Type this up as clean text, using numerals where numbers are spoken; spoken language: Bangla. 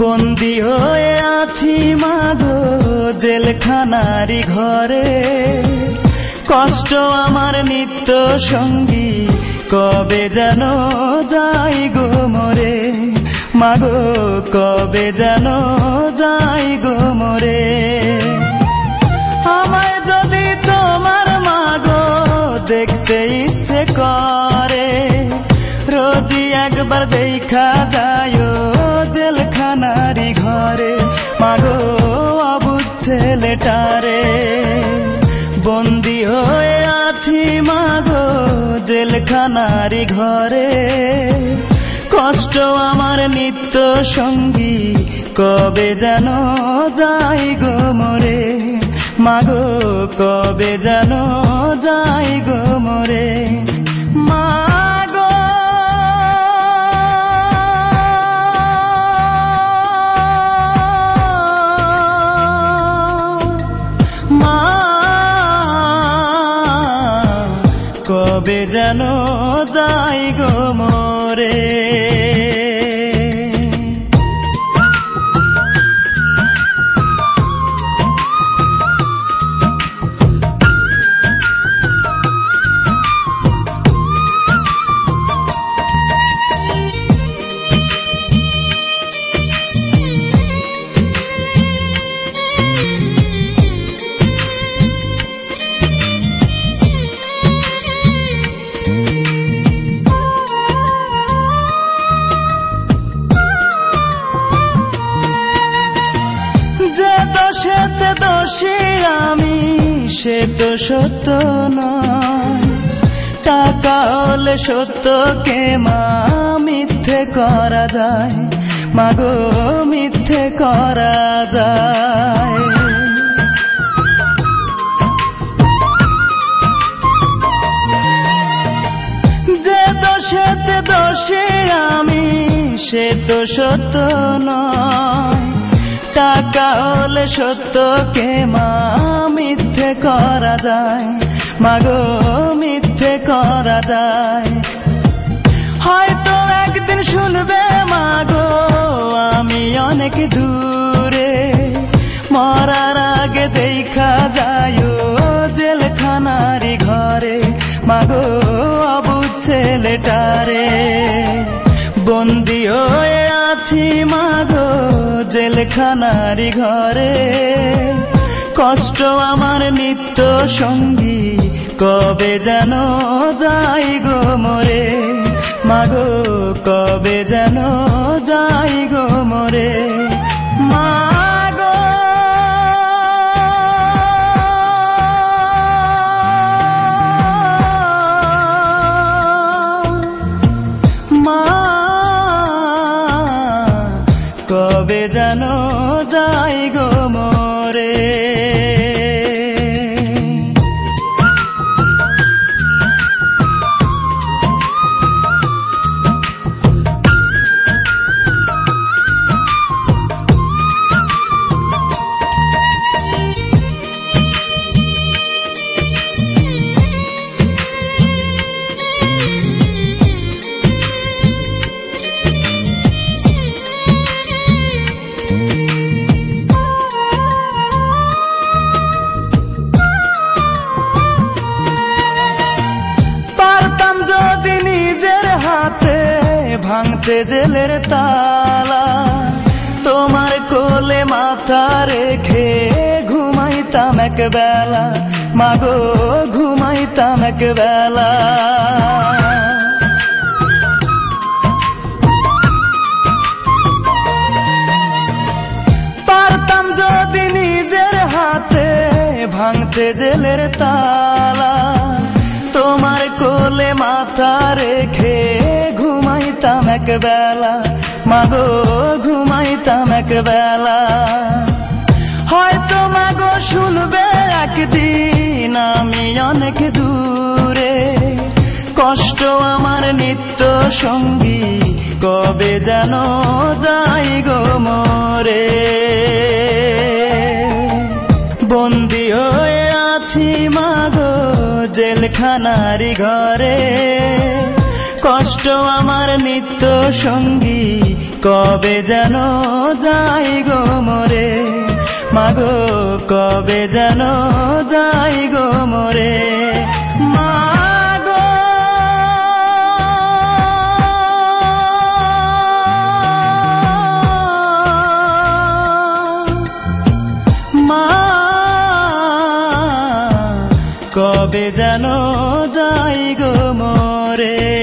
বন্দী হয়ে আছি মাগো জেলখানারি ঘরে, কষ্ট আমার নিত্য সঙ্গী, কবে যেন যাই গো মরে, মাগো কবে যেন যাই গো মরে। আমায় যদি তোমার মাগো দেখতে ইচ্ছে করে, রোজই একবার দেখা যায় জেলখানারি ঘরে, মাগো অবুঝ ছেলেটারে। বন্দী হয়ে আছি মাগো জেলখানারি ঘরে, কষ্ট আমার নিত্য সঙ্গী, কবে যেন যাই গো মরে, মাগো কবে যেন যাই গো মরে। মাগো মা কবে যেন যাই গো মরে। দোষেতে দোষী আমি সে তো সত্য নয়, টাকা হলে সত্যকে মা মিথ্যে করা যায়, মাগো মিথ্যে করা যায়। যে দোষেতে দোষী আমি সে তো সত্য নয়, টাকা হলে সত্যকে মা মিথ্যে করা যায়, মাগো মিথ্যে করা যায়। হয়তো একদিন শুনবে মাগো আমি অনেক দূরে, মরার আগে দেখা যায় জেলখানারি ঘরে, মাগো অবুঝ ছেলেটারে। বন্দী হয়ে আছি মাগো জেলখানারি ঘরে, কষ্ট আমার নিত্য সঙ্গী, কবে যেন যাই গো মরে, মাগো কবে যেন যাই গো মরে। মাগো মা কবে যেন যাই গো মরে। ভাঙতে জেলের তালা, তোমার কোলে মাথা রেখে ঘুমাইতাম এক বেলা, মাগো ঘুমাইতাম এক বেলা। পারতাম যদি নিজের হাতে ভাঙতে জেলের তালা, তোমার কোলে মাথা রেখে ঘুমাইতাম এক বেলা, মাগো ঘুমাইতাম এক বেলা। হয়তো মাগো শুনবে একদিন আমি অনেক দূরে, কষ্ট আমার নিত্য সঙ্গী, কবে যেন যাই গো মরে। বন্দী হয়ে আছি মাগো জেলখানারি ঘরে, কষ্ট আমার নিত্য সঙ্গী, কবে যেন যাই গো মরে, মাগো কবে যেন যাই গো মরে, মাগো মা কবে যেন যাই গো মরে।